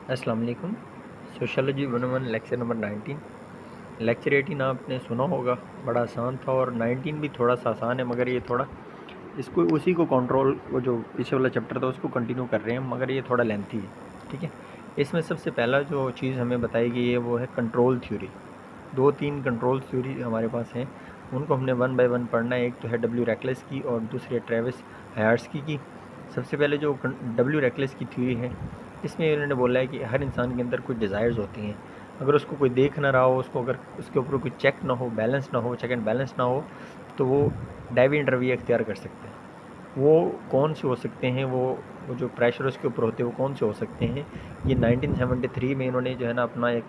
अस्सलाम वालेकुम। Sociology 101 lecture number 19। Lecture 18 आपने सुना होगा, बड़ा आसान था, और 19 भी थोड़ा सा आसान है, मगर ये थोड़ा इसको उसी को कंट्रोल, वो जो पीछे वाला चैप्टर था उसको कंटिन्यू कर रहे हैं, मगर ये थोड़ा लेंथी है। ठीक है, इसमें सबसे पहला जो चीज़ हमें बताई गई है वो है कंट्रोल थ्योरी। दो तीन कंट्रोल थ्योरी हमारे पास हैं, उनको हमने वन बाय वन पढ़ना है। एक तो है डब्ल्यू रेकलेस की और दूसरी है ट्रेविस हायर्सकी की। सबसे पहले जो डब्ल्यू रेकलेस की थ्योरी है, इसमें उन्होंने बोला है कि हर इंसान के अंदर कुछ डिज़ायर्स होती हैं। अगर उसको कोई देख ना रहा हो, उसको अगर उसके ऊपर कोई चेक ना हो, बैलेंस ना हो, चेक एंड बैलेंस ना हो, तो वो डेविएंट रवैया इख्तियार कर सकते हैं। वो कौन से हो सकते हैं, वो जो प्रेशर उसके ऊपर होते हैं वो कौन से हो सकते हैं। ये 1973 में इन्होंने जो है ना अपना एक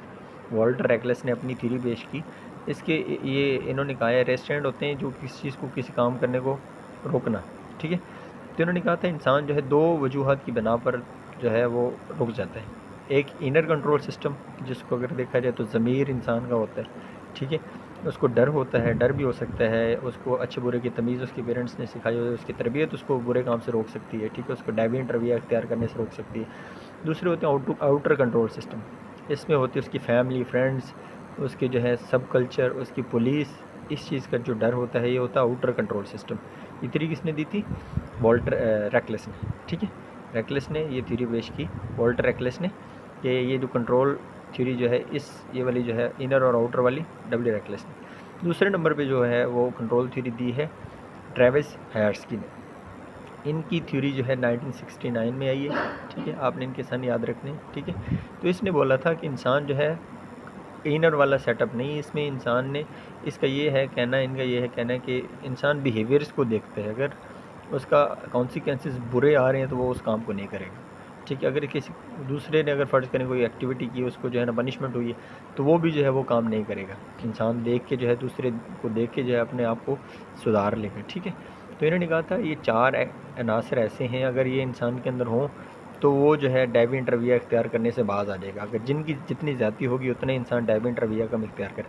वॉल्टर रेकलेस ने अपनी थ्योरी पेश की। इसके ये इन्होंने कहा है रेस्ट्रेंट होते हैं जो किसी चीज़ को, किसी काम करने को रोकना। ठीक है, तो इन्होंने कहा था इंसान जो है दो वजूहत की बिना पर जो है वो रुक जाता है। एक इनर कंट्रोल सिस्टम, जिसको अगर देखा जाए तो ज़मीर इंसान का होता है। ठीक है, उसको डर होता है, डर भी हो सकता है, उसको अच्छे बुरे की तमीज़ उसके पेरेंट्स ने सिखाई हुई है, उसकी तरबियत उसको बुरे काम से रोक सकती है। ठीक है, उसको डेविएंट रवैया इख्तियार करने से रोक सकती है। दूसरे होते हैं आउटर कंट्रोल सिस्टम। इसमें होती है उसकी फैमिली, फ्रेंड्स, उसके जो है सब कल्चर, उसकी पुलिस। इस चीज़ का जो डर होता है ये होता है आउटर कंट्रोल सिस्टम। ये थ्योरी किसने दी थी? वॉल्टर रेकलेस ने। ठीक है, रेकलेस ने ये थ्योरी पेश की, वॉल्टर रेकलेस ने, कि ये जो कंट्रोल थ्योरी जो है, ये वाली जो है इनर और आउटर वाली, डब्ल्यू रेकलेस ने। दूसरे नंबर पे जो है वो कंट्रोल थ्योरी दी है ट्रेविस हायर्सकी ने। इनकी थ्योरी जो है 1969 में आई है। ठीक है, आपने इनके सन याद रखने हैं। ठीक है, तो इसने बोला था कि इंसान जो है इनर वाला सेटअप नहीं, इसमें इंसान ने, इसका ये है कहना, इनका ये है कहना है कि इंसान बिहेवियर्स को देखते हैं। अगर उसका कॉन्सिक्वेंसेस बुरे आ रहे हैं तो वो उस काम को नहीं करेगा। ठीक है, अगर किसी दूसरे ने अगर फ़र्ज़ करें कोई एक्टिविटी की, उसको जो है ना पनिशमेंट हुई है, तो वो भी जो है वो काम नहीं करेगा। इंसान देख के जो है, दूसरे को देख के जो है अपने आप को सुधार लेगा। ठीक है, तो इन्होंने कहा था ये चार अनासर ऐसे हैं, अगर ये इंसान के अंदर हों तो वो जो है डेविएंट रवैया इख्तियार करने से बाज आ जाएगा। अगर जिनकी जितनी ज़्यादती होगी उतने इंसान डेविएंट रवैया कम इख्तियार करे।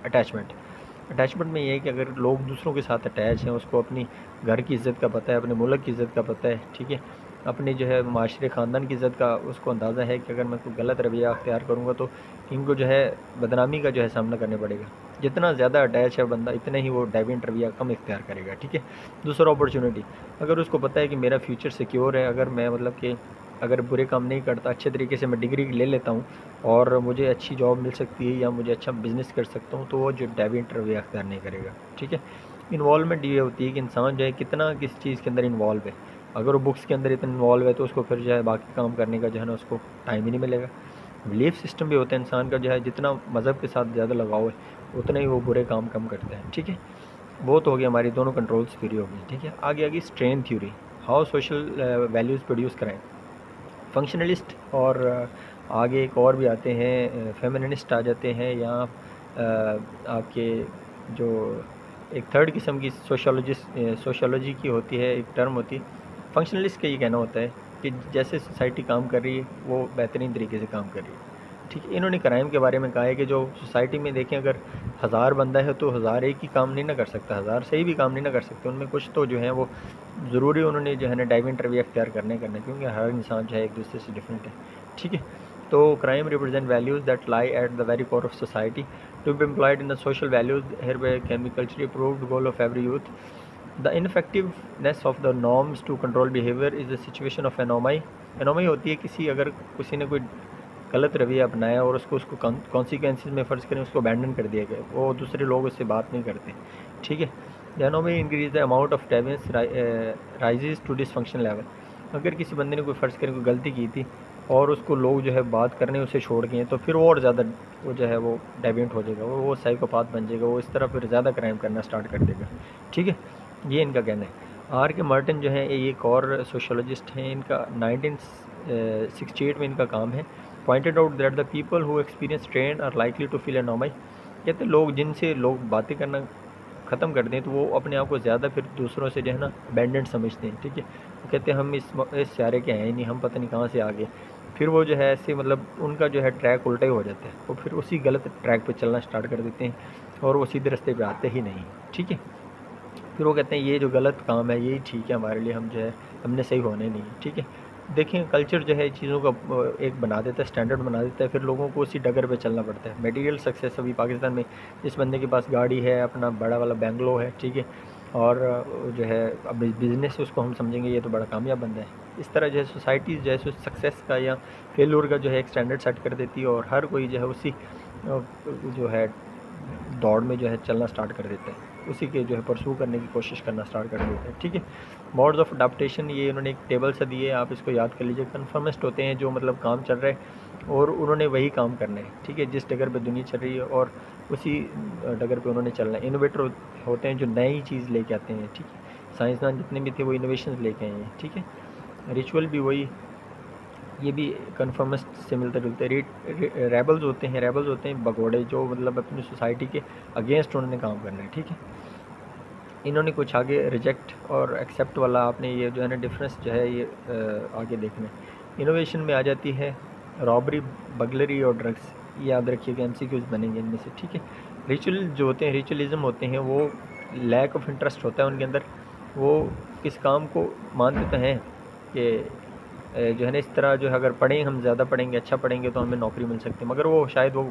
अटैचमेंट में ये है कि अगर लोग दूसरों के साथ अटैच हैं, उसको अपनी घर की इज़्ज़त का पता है, अपने मुल्क की इज़्ज़त का पता है। ठीक है, अपने जो है माशरे ख़ानदान की इज़्ज़त का उसको अंदाज़ा है कि अगर मैं कोई गलत रवैया अख्तियार करूँगा तो इनको जो है बदनामी का जो है सामना करना पड़ेगा। जितना ज़्यादा अटैच है बंदा, इतना ही वो डेविएंट रवैया कम इख्तियार करेगा। ठीक है, दूसरा अपॉर्चुनिटी, अगर उसको पता है कि मेरा फ्यूचर सिक्योर है, अगर मैं मतलब कि अगर बुरे काम नहीं करता, अच्छे तरीके से मैं डिग्री ले लेता हूँ और मुझे अच्छी जॉब मिल सकती है या मुझे अच्छा बिज़नेस कर सकता हूँ, तो वो जो डेविएंट रवैया अख्तियार नहीं करेगा। ठीक है, इन्वॉल्वमेंट ये होती है कि इंसान जो है कितना किस चीज़ के अंदर इन्वॉल्व है। अगर वो बुक्स के अंदर इतना इन्वॉल्व है तो उसको फिर जो है बाकी काम करने का जो है ना उसको टाइम ही नहीं मिलेगा। बिलीफ सिस्टम भी होता है इंसान का, जो है जितना मज़हब के साथ ज़्यादा लगाव है उतना ही वो बुरे काम कम करता है। ठीक है, वो तो हो गई हमारी दोनों कंट्रोल्स थ्योरी हो गई। ठीक है, आगे आ गई strain theory, how social values produce कराएं। फंक्शनलिस्ट और आगे एक और भी आते हैं, फेमिनिस्ट आ जाते हैं, या आपके जो एक थर्ड किस्म की सोशियोलॉजी की होती है, एक टर्म होती है। फंक्शनलिस्ट का ये कहना होता है कि जैसे सोसाइटी काम कर रही है वो बेहतरीन तरीके से काम कर रही है। ठीक है, इन्होंने क्राइम के बारे में कहा है कि जो सोसाइटी में देखें, अगर 1000 बंदा है तो 1000 एक ही काम नहीं ना कर सकता, 1000 सही भी काम नहीं ना कर सकते, उनमें कुछ तो जो है वो ज़रूरी उन्होंने जो है ना डाइवेंट रवैया अख्तियार करना, क्योंकि हर इंसान जो है एक दूसरे से डिफरेंट है। ठीक है, तो crime represent values that lie at the very core of society to be employed in the social values hereby can be culturally approved goal of every youth. The ineffectiveness of the norms to control behaviour is the situation of anomie. Anomie होती है किसी, अगर किसी ने कोई गलत रवैया अपनाया और उसको उसको कॉन्सिक्वेंसेज में फ़र्ज़ करें उसको अबैंडन कर दिया गया, वो दूसरे लोग उससे बात नहीं करते। ठीक है, anomie increase the amount of deviance rises to dysfunction level. अगर किसी बंदे ने कोई फ़र्ज़ करें कोई गलती की थी और उसको लोग जो है बात करने उसे छोड़ गए, तो फिर वो और ज़्यादा वो जो है वो डेविएंट हो जाएगा, वो साइकोपाथ बन जाएगा, वो इस तरह फिर ज़्यादा क्राइम करना स्टार्ट कर देगा। ठीक है, ये इनका कहना है। आर के मार्टिन जो है ये एक और सोशोलॉजिस्ट हैं, इनका 1968 में इनका काम है। Pointed out that the people who experience strain are likely to feel anomie. कहते हैं लोग जिनसे लोग बातें करना ख़त्म कर दें तो वो अपने आप को ज़्यादा फिर दूसरों से जो है ना अबैंडेंट समझते हैं। ठीक है, वो कहते हैं हम इस सारे के हैं ही नहीं, हम पता नहीं कहाँ से आ गए। फिर वो जो है ऐसे मतलब उनका जो है ट्रैक उल्टा ही हो जाता है, वो फिर उसी गलत ट्रैक पे चलना स्टार्ट कर देते हैं और वो सीधे रास्ते पे आते ही नहीं। ठीक है, फिर वो कहते हैं ये जो गलत काम है यही ठीक है हमारे लिए, हम जो है हमने सही होने नहीं है। ठीक है, देखें कल्चर जो है चीज़ों का एक बना देता है, स्टैंडर्ड बना देता है, फिर लोगों को उसी डगर पे चलना पड़ता है। मटेरियल सक्सेस अभी पाकिस्तान में जिस बंदे के पास गाड़ी है, अपना बड़ा वाला बैंगलो है, ठीक है, और जो है अब बिज़नेस उसको हम समझेंगे ये तो बड़ा कामयाब बंदा है। इस तरह जो है सोसाइटीज़ जो है सक्सेस का या फेल्योर का जो है एक स्टैंडर्ड सेट कर देती है, और हर कोई जो है उसी जो है दौड़ में जो है चलना स्टार्ट कर देता है, उसी के जो है परसू करने की कोशिश करना स्टार्ट कर देता है, ठीक है। मोड्स ऑफ अडाप्टेशन ये उन्होंने एक टेबल सा दिए, आप इसको याद कर लीजिए। कन्फर्मिस्ट होते हैं जो मतलब काम चल रहा है और उन्होंने वही काम करना है, ठीक है, जिस डगर पे दुनिया चल रही है और उसी डगर पे उन्होंने चलना है। इनोवेटर होते हैं जो नई चीज़ लेके आते हैं, ठीक है। साइंसदान जितने भी थे वो इनोवेशन लेके आए हैं, ठीक है। रिचुअल भी वही, ये भी कन्फर्मिस्ट से मिलते जुलते। रेबल्स होते हैं, रेबल्स होते हैं भगोड़े जो मतलब अपनी सोसाइटी के अगेंस्ट उन्होंने काम करना है, ठीक है। इन्होंने कुछ आगे रिजेक्ट और एक्सेप्ट वाला आपने ये जो है ना डिफरेंस जो है ये आगे देखना है। इनोवेशन में आ जाती है रॉबरी, बगलरी और ड्रग्स, ये याद रखिएगा, एमसीक्यूज बनेंगे इनमें से, ठीक है। रिचुअल जो होते हैं, रिचुअलिज्म होते हैं, वो लैक ऑफ इंटरेस्ट होता है उनके अंदर। वो किस काम को मानते तो हैं कि जो है ना इस तरह जो है अगर पढ़ें, हम ज़्यादा पढ़ेंगे, अच्छा पढ़ेंगे तो हमें नौकरी मिल सकती है, मगर वो शायद वो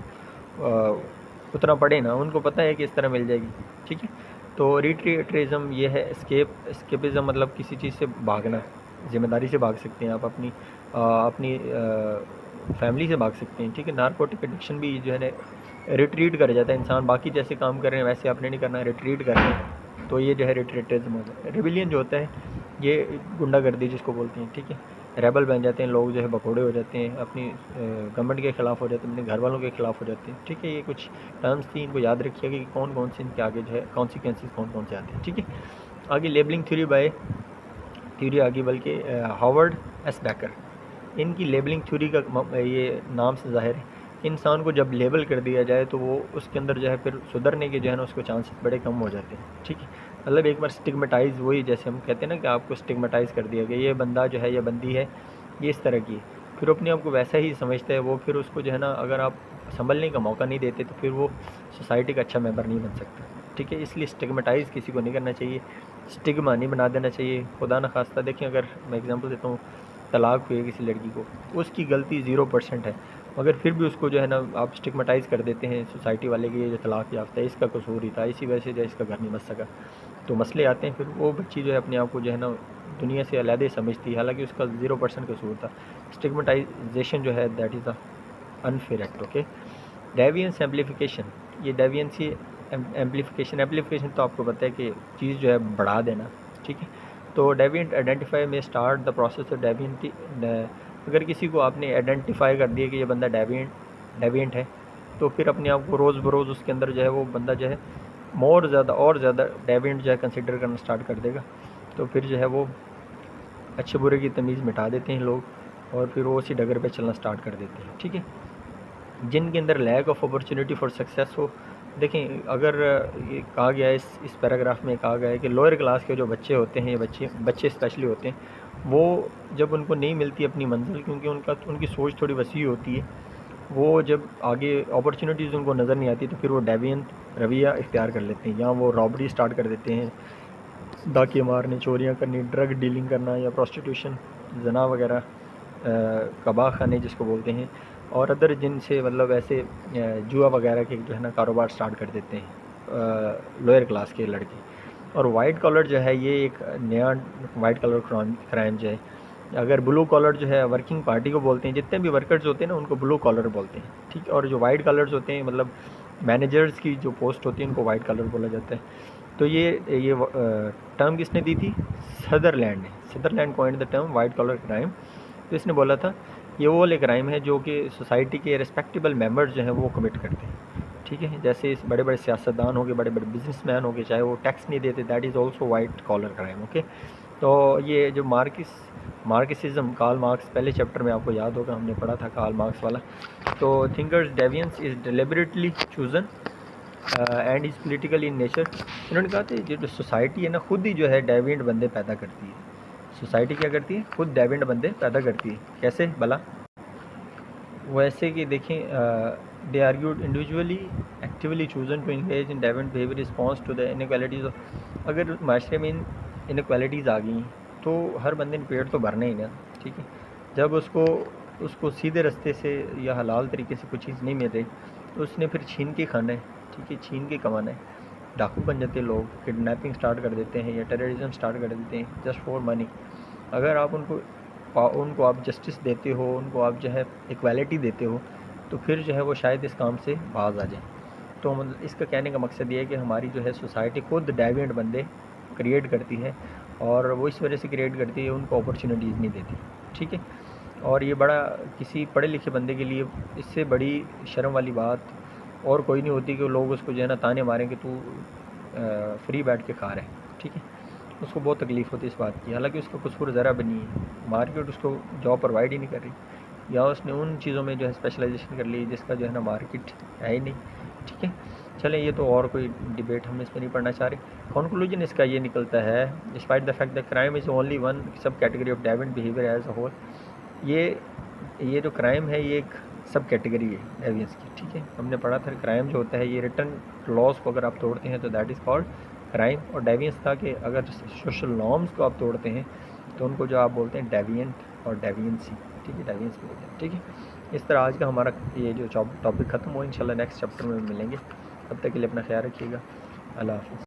उतना पढ़े ना, उनको पता है कि इस तरह मिल जाएगी, ठीक है। तो रिट्रीटरिज्म ये है एस्केपिज्म, मतलब किसी चीज़ से भागना, जिम्मेदारी से भाग सकते हैं आप, अपनी फैमिली से भाग सकते हैं, ठीक है। नारकोटिक एडिक्शन भी जो है ना रिट्रीट कर जाता है इंसान, बाकी जैसे काम कर रहे हैं वैसे आपने नहीं करना है, रिट्रीट कर रहे हैं, तो ये जो है रिट्रीटिज्म होता है। रिबिलियन जो होता है ये गुंडागर्दी जिसको बोलते हैं, ठीक है। रेबल बन जाते हैं लोग, जो है भगोड़े हो जाते हैं, अपनी गवर्नमेंट के ख़िलाफ़ हो जाते हैं, अपने घर वालों के ख़िलाफ़ हो जाते हैं, ठीक है। ये कुछ टर्म्स थी, इनको याद रखिएगा कि कौन कौन से इनके आगे जो है कॉन्सिक्वेंसेस कौन कौन से आते हैं, ठीक है। आगे लेबलिंग थ्योरी बाय थ्योरी आगे बल्कि हावर्ड एस बैकर, इनकी लेबलिंग थ्योरी का ये नाम से ज़ाहिर है, इंसान को जब लेबल कर दिया जाए तो वो उसके अंदर जो है फिर सुधरने के जो है ना उसको चांसेस बड़े कम हो जाते हैं, ठीक है। मतलब एक बार स्टिग्मेटाइज, वही जैसे हम कहते हैं ना कि आपको स्टिग्मेटाइज कर दिया गया, ये बंदा जो है ये बंदी है, ये इस तरह की है, फिर अपने आप को वैसा ही समझता है वो, फिर उसको जो है ना अगर आप संभलने का मौका नहीं देते तो फिर वो सोसाइटी का अच्छा मेंबर नहीं बन सकता, ठीक है। इसलिए स्टिग्मेटाइज किसी को नहीं करना चाहिए, स्टिग्मा नहीं बना देना चाहिए। खुदा न खास्ता देखें, अगर मैं एग्जांपल देता हूँ, तलाक हुई है किसी लड़की को, उसकी गलती 0% है, मगर फिर भी उसको जो है ना आप स्टिग्मेटाइज़ कर देते हैं सोसाइटी वाले कि ये जो तलाक याफ्ता है इसका कसूर ही था, इसी वजह से जो है इसका घर नहीं बच सका, तो मसले आते हैं। फिर वो बच्ची जो है अपने आप को जो है ना दुनिया से अलग समझती है, हालांकि उसका 0% कसूर था। स्टिग्मेटाइजेशन जो है that is a unfair act, okay. Deviance amplification, ये डेवियंसी एम्पलीफिकेशन तो आपको पता है कि चीज़ जो है बढ़ा देना, ठीक है। तो डेविएंट आइडेंटिफाई में स्टार्ट द प्रोसेस ऑफ डेविएंटी, अगर किसी को आपने आइडेंटिफाई कर दिया कि ये बंदा डेविएंट है, तो फिर अपने आप को रोज़ बरोज़ उसके अंदर जो है वो बंदा जो है मोर ज़्यादा और ज़्यादा डेविएंट जो है कंसिडर करना स्टार्ट कर देगा, तो फिर जो है वो अच्छे बुरे की तमीज़ मिटा देते हैं लोग, और फिर वो उसी डगर पे चलना स्टार्ट कर देते हैं, ठीक है। जिनके अंदर lack of opportunity for success हो, देखें अगर ये कहा गया है इस पैराग्राफ में कहा गया है कि लोअर क्लास के जो बच्चे होते हैं, ये बच्चे स्पेशली होते हैं, वो जब उनको नहीं मिलती अपनी मंजिल, क्योंकि उनकी सोच थोड़ी वसी होती है, वो जब आगे अपॉर्चुनिटीज़ उनको नज़र नहीं आती तो फिर वो डेविएंट रवैया इख्तियार कर लेते हैं, या वो रॉबरी स्टार्ट कर देते हैं, डाके मारने, चोरियाँ करनी, ड्रग डीलिंग करना, या प्रोस्टिट्यूशन, जना वगैरह, कबाब खाने जिसको बोलते हैं, और अदर जिनसे मतलब ऐसे जुआ वगैरह के जो है ना कारोबार स्टार्ट कर देते हैं लोअर क्लास के लड़के। और वाइट कॉलर जो है ये एक नया वाइट कलर क्राइम जो है, अगर ब्लू कॉलर जो है वर्किंग पार्टी को बोलते हैं, जितने भी वर्कर्स होते हैं ना उनको ब्लू कॉलर बोलते हैं, ठीक है। और जो वाइट कलर्स होते हैं मतलब मैनेजर्स की जो पोस्ट होती है उनको वाइट कलर बोला जाता है। तो ये टर्म किसने दी थी? सदरलैंड ने, Sutherland coined the term white collar crime. तो इसने बोला था ये वो वाले क्राइम है जो कि सोसाइटी के रिस्पेक्टेबल मेंबर्स जो हैं वो कमिट करते हैं, ठीक है। जैसे इस बड़े बड़े सियासतदान हो गए, बड़े बड़े बिजनेसमैन हो गए, चाहे वो टैक्स नहीं देते, that is also white collar crime, okay. तो ये जो मार्क्सिज्म, कार्ल मार्क्स, पहले चैप्टर में आपको याद होगा हमने पढ़ा था कार्ल मार्क्स वाला। तो thinkers deviance is deliberately chosen and is political in nature. इन्होंने कहा था जो सोसाइटी है ना खुद ही जो है डेविएंट बंदे पैदा करती है। सोसाइटी क्या करती है? खुद डेविएंट बंदे पैदा करती है। कैसे भला? वैसे कि देखें, they argued individually actively chosen to engage in deviant behaviour response to the inequalities. अगर माशरे में इनइक्वालिटीज़ आ गई तो हर बंदे ने पेड़ तो भरना ही ना, ठीक है। जब उसको उसको सीधे रास्ते से या हलाल तरीके से कोई चीज़ नहीं मिल रही तो उसने फिर छीन के खाना है, ठीक है, छीन के कमाना है। डाकू बन जाते हैं लोग, किडनैपिंग स्टार्ट कर देते हैं या टेररिज्म स्टार्ट कर देते हैं जस्ट फॉर मनी। अगर आप उनको आप जस्टिस देते हो, उनको आप जो है इक्वालिटी देते हो, तो फिर जो है वो शायद इस काम से बाज आ जाए। तो मतलब इसका कहने का मकसद ये है कि हमारी जो है सोसाइटी खुद डेविएंट बंदे क्रिएट करती है, और वो इस वजह से क्रिएट करती है उनको अपॉर्चुनिटीज़ नहीं देती, ठीक है। और ये बड़ा किसी पढ़े लिखे बंदे के लिए इससे बड़ी शर्म वाली बात और कोई नहीं होती कि लोग उसको जो है ना ताने मारें कि तू फ्री बैठ के खा रहा है, ठीक है। उसको बहुत तकलीफ़ होती है इस बात की, हालांकि उसका कसूर ज़रा भी नहीं है, मार्केट उसको जॉब प्रोवाइड ही नहीं कर रही, या उसने उन चीज़ों में जो है स्पेशलाइजेशन कर ली जिसका जो है ना मार्केट है ही नहीं, ठीक है। चलें, ये तो और कोई डिबेट हम इसमें नहीं पढ़ना चाह रहे। कंक्लूजन इसका ये निकलता है, despite the fact that crime is only one sub category of deviant behaviour as a whole, ये जो क्राइम है ये एक सब कैटेगरी है डेविएंस की, ठीक है। हमने पढ़ा था क्राइम जो होता है ये रिटर्न लॉज को अगर आप तोड़ते हैं तो दैट इज़ कॉल्ड क्राइम, और डेविएंस था कि अगर सोशल नॉर्म्स को आप तोड़ते हैं तो उनको जो आप बोलते हैं डेविएंट और डेविएंसी, ठीक है, डेविएंस बोलते हैं, ठीक है। इस तरह आज का हमारा ये जो टॉपिक ख़त्म हो, इंशाल्लाह नेक्स्ट चैप्टर में मिलेंगे। तब तक के लिए अपना ख्याल रखिएगा। अल्लाह हाफ़िज़।